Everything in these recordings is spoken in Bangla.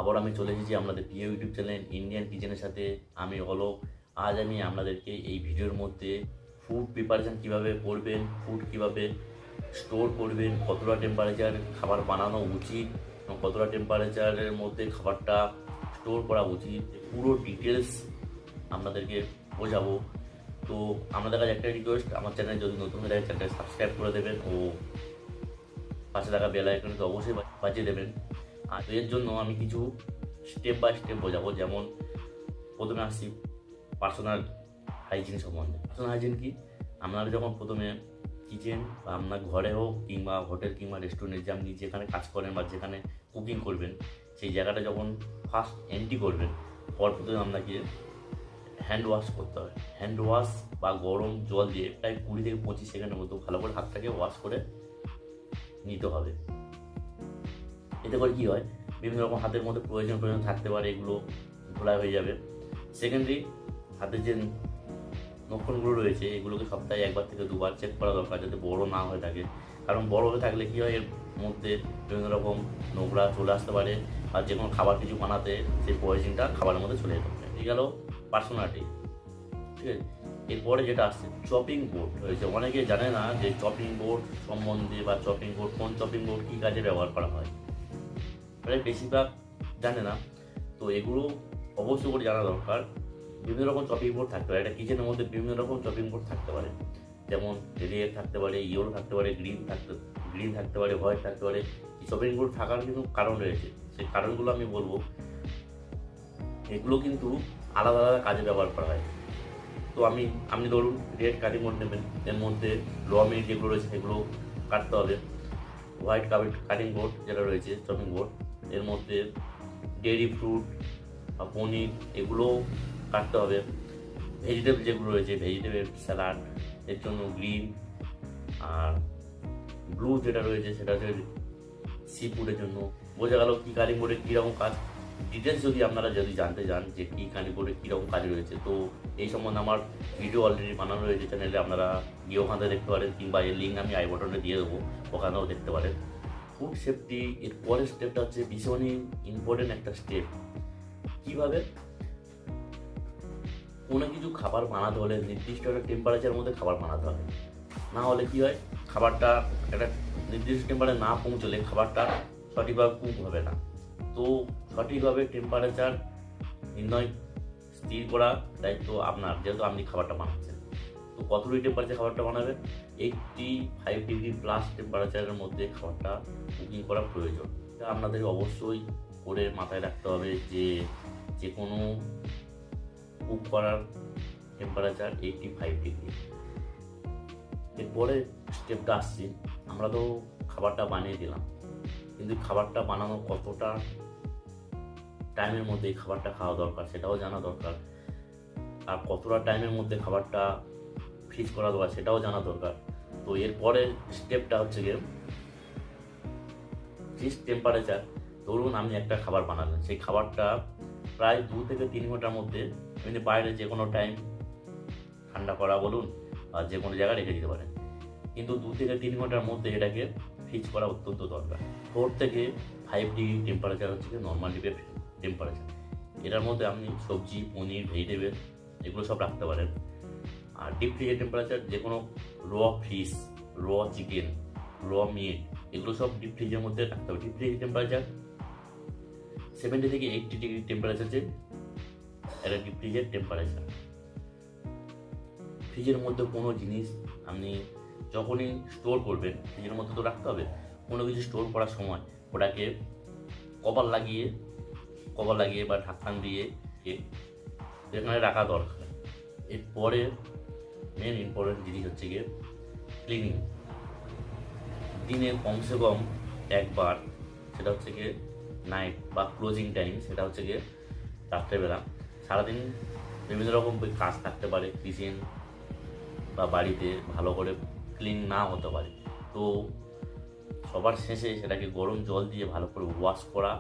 আবার আমি চলে এসেছি আপনাদের প্রিয় ইউটিউব চ্যানেল ইন্ডিয়ান কিচেনের সাথে। আমি অলোক। আজ আমি আপনাদেরকে এই ভিডিওর মধ্যে ফুড প্রিপারেশন কীভাবে করবেন, ফুড কীভাবে স্টোর করবেন, কতটা টেম্পারেচার খাবার বানানো উচিত এবং কতটা টেম্পারেচারের মধ্যে খাবারটা স্টোর করা উচিত, পুরো ডিটেলস আপনাদেরকে বোঝাবো। তো আপনাদের কাছে একটা রিকোয়েস্ট, আমার চ্যানেল যদি নতুন হয়ে থাকে চ্যানেলটা সাবস্ক্রাইব করে দেবেন ও পাশে থাকা বেল আইকনকে অবশ্যই বাজিয়ে দেবেন। আর এর জন্য আমি কিছু স্টেপ বাই স্টেপ বোঝাবো। যেমন প্রথমে আসছি পার্সোনাল হাইজিন সম্বন্ধে। পার্সোনাল হাইজিন কি? আপনারা যখন প্রথমে কিচেন বা আপনার ঘরে হোক কিংবা হোটেল কিংবা রেস্টুরেন্টে যে আপনি যেখানে কাজ করেন বা যেখানে কুকিং করবেন, সেই জায়গাটা যখন ফার্স্ট এন্ট্রি করবেন, প্রথমে আপনাকে হ্যান্ড ওয়াশ করতে হবে। হ্যান্ড ওয়াশ বা গরম জল দিয়ে প্রায় 20 থেকে 25 সেকেন্ডের মতো ভালো করে হাতটাকে ওয়াশ করে নিতে হবে। এতে করে কী হয়, বিভিন্ন রকম হাতের মধ্যে প্রয়োজন থাকতে পারে, এগুলো ধোলাই হয়ে যাবে। সেকেন্ডলি, হাতের যে নখগুলো রয়েছে এগুলোকে সপ্তাহে 1 থেকে 2 বার চেক করা দরকার, যাতে বড় না হয়ে থাকে। কারণ বড় হয়ে থাকলে কী হয়, এর মধ্যে বিভিন্ন রকম নোংরা চলে আসতে পারে আর যে কোনো খাবার কিছু বানাতে সেই পয়জনটা খাবারের মধ্যে চলে যেতে পারে। এই গেল পার্সোনালিটি, ঠিক আছে। এরপরে যেটা আসছে চপিং বোর্ড রয়েছে। অনেকে জানে না যে চপিং বোর্ড সম্বন্ধে বা চপিং বোর্ড, কোন চপিং বোর্ড কী কাজে ব্যবহার করা হয়, প্রায় বেশিরভাগ জানে না। তো এগুলো অবশ্যই করে জানা দরকার। বিভিন্ন রকম চপিং বোর্ড থাকতে পারে, একটা কিচেনের মধ্যে বিভিন্ন রকম চপিং বোর্ড থাকতে পারে। যেমন রেড থাকতে পারে, ইয়েলো থাকতে পারে, গ্রিন থাকতে পারে, হোয়াইট থাকতে পারে। এই চপিং বোর্ড থাকার কিন্তু কারণ রয়েছে, সেই কারণগুলো আমি বলবো। এগুলো কিন্তু আলাদা আলাদা কাজে ব্যবহার করা হয়। তো আপনি ধরুন রেড কাটিং বোর্ড নেবেন, এর মধ্যে র মিট যেগুলো রয়েছে সেগুলো কাটতে হবে। হোয়াইট কাটিং বোর্ড যেটা রয়েছে চপিং বোর্ড, এর মধ্যে ডেয়ারি ফ্রুট বা পনির এগুলো কাটতে হবে। ভেজিটেবল যেগুলো রয়েছে, ভেজিটেবল স্যালাড এর জন্য গ্রিন, আর ব্লু যেটা রয়েছে সেটা হচ্ছে সি ফুডের জন্য। বোঝা গেল কি কাটিং বোর্ডে কীরকম কাজ। ডিটেলস যদি আপনারা জানতে চান যে কী কাটিং বোর্ডে কীরকম কাজ রয়েছে, তো এই সম্বন্ধে আমার ভিডিও অলরেডি বানানো রয়েছে চ্যানেলে, আপনারা গিয়ে ওখান থেকে দেখতে পারেন, কিংবা এর লিঙ্ক আমি আই বাটনে দিয়ে দেবো, ওখানেও দেখতে পারেন। ফুড সেফটি এর পরের স্টেপটা হচ্ছে ভীষণই ইম্পর্টেন্ট একটা স্টেপ। কীভাবে কোনো কিছু খাবার বানাতে হলে নির্দিষ্ট একটা টেম্পারেচারের মধ্যে খাবার বানাতে হবে, না হলে কী হয়, খাবারটা একটা নির্দিষ্ট টেম্পারেচার না পৌঁছলে খাবারটা সঠিকভাবে কুক হবে না। তো সঠিকভাবে টেম্পারেচার নির্ণয় স্থির করা দায়িত্ব আপনার, যেহেতু আপনি খাবারটা বানাচ্ছেন। তো কতটুকু টেম্পারেচার খাবারটা বানাবেন, 85 ডিগ্রি প্লাস টেম্পারেচারের মধ্যে খাবারটা কুকিং করা প্রয়োজন। এটা আপনাদের অবশ্যই করে মাথায় রাখতে হবে যে কোনো কুক করার টেম্পারেচার 85 ডিগ্রি। এরপরে স্টেপটা আসছি, আমরা তো খাবারটা বানিয়ে দিলাম, কিন্তু খাবারটা বানানো কতটা টাইমের মধ্যে এই খাবারটা খাওয়া দরকার সেটাও জানা দরকার। আর কতটা টাইমের মধ্যে খাবারটা ফ্রিজ করা দরকার সেটাও জানা দরকার। তো এরপরে স্টেপটা হচ্ছে গিয়ে ফ্রিজ টেম্পারেচার। ধরুন আপনি একটা খাবার বানালেন, সেই খাবারটা প্রায় 2 থেকে 3 ঘন্টার মধ্যে আপনি বাইরে যে কোনো টাইম ঠান্ডা করা বলুন আর যে কোনো জায়গায় রেখে দিতে পারেন, কিন্তু 2 থেকে 3 ঘন্টার মধ্যে এটাকে ফ্রিজ করা অত্যন্ত দরকার। 4 থেকে 5 ডিগ্রি টেম্পারেচার হচ্ছে নর্মাল টেম্পারেচার। এটার মধ্যে আপনি সবজি, পনির, ভেজিটেবল এগুলো সব রাখতে পারেন। আর ডিপ ফ্রিজের টেম্পারেচার যে কোনো র ফিশ, র চিকেন, র মিট এগুলো সব ডিপ ফ্রিজের মধ্যে রাখতে হবে। ডিপ ফ্রিজের টেম্পারেচার 70 থেকে 80 ডিগ্রি টেম্পারেচার যে এটা ডিপ ফ্রিজের টেম্পারেচার। ফ্রিজের মধ্যে কোনো জিনিস আপনি যখনই স্টোর করবেন, ফ্রিজের মধ্যে তো রাখতে হবে। কোনো কিছু স্টোর করার সময় ওটাকে কভার লাগিয়ে বা ঢাকনা দিয়ে এখানে রাখা দরকার। এরপরে মেন ইম্পর্টেন্ট জিনিস হচ্ছে গিয়ে ক্লিনিং। দিনে কমসে কম একবার, সেটা হচ্ছে গিয়ে নাইট বা ক্লোজিং টাইম, সেটা হচ্ছে গিয়ে রাত্রেবেলা। সারাদিন বিভিন্ন রকম কাজ থাকতে পারে, কিচেন বা বাড়িতে ভালো করে ক্লিন না হতে পারে। তো সবার শেষে সেটাকে গরম জল দিয়ে ভালো করে ওয়াশ করা,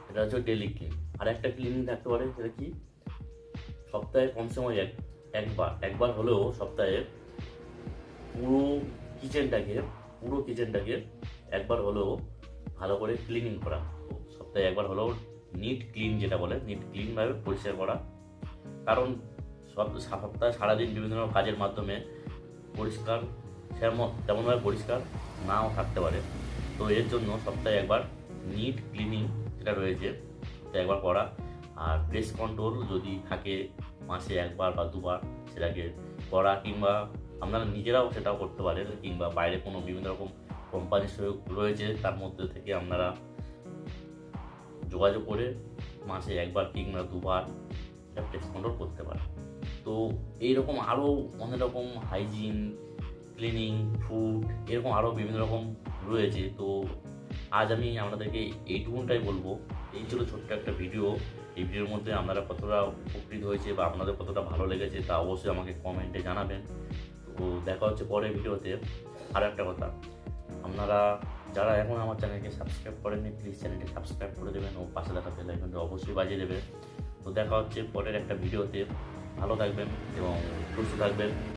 এটা হচ্ছে ডেলি ক্লিন। আর একটা ক্লিনিং থাকতে পারে, সেটা কি, সপ্তাহে কমসে কম একবার হলেও সপ্তাহে পুরো কিচেনটাকে একবার হলেও ভালো করে ক্লিনিং করা। সপ্তাহে একবার হলেও নিট ক্লিন যেটা বলে, নিট ক্লিনভাবে পরিষ্কার করা। কারণ সপ্তাহে সারাদিন বিভিন্ন রকম কাজের মাধ্যমে পরিষ্কার তেমনভাবে পরিষ্কার নাও থাকতে পারে। তো এর জন্য সপ্তাহে একবার নিট ক্লিনিং যেটা রয়েছে সেটা একবার করা। আর পেস্ট কন্ট্রোল যদি থাকে মাসে একবার বা দুবার সেটাকে করা, কিংবা আপনারা নিজেরাও সেটাও করতে পারেন, কিংবা বাইরে কোনো বিভিন্ন রকম কোম্পানি রয়েছে তার মধ্যে থেকে আপনারা যোগাযোগ করে মাসে একবার কিংবা দুবার এটা পেস্ট কন্ট্রোল করতে পারেন। তো এইরকম আরও অনেক রকম হাইজিন, ক্লিনিং, ফুড এরকম আরও বিভিন্ন রকম রয়েছে। তো আজ আমি আপনাদেরকে এইটুকুনটাই বলবো। এই ছিল ছোট্ট একটা ভিডিও। এই ভিডিওর মধ্যে আপনারা কতটা উপকৃত হয়েছে বা আপনাদের কতটা ভালো লেগেছে তা অবশ্যই আমাকে কমেন্টে জানাবেন। তো দেখা হচ্ছে পরের ভিডিওতে। আর একটা কথা, আপনারা যারা এখন আমার চ্যানেলকে সাবস্ক্রাইব করেননি প্লিজ চ্যানেলটি সাবস্ক্রাইব করে দেবেন ও পাশে থাকা বেল আইকনটা অবশ্যই বাজিয়ে দেবেন। তো দেখা হচ্ছে পরের একটা ভিডিওতে। ভালো থাকবেন এবং সুস্থ থাকবেন।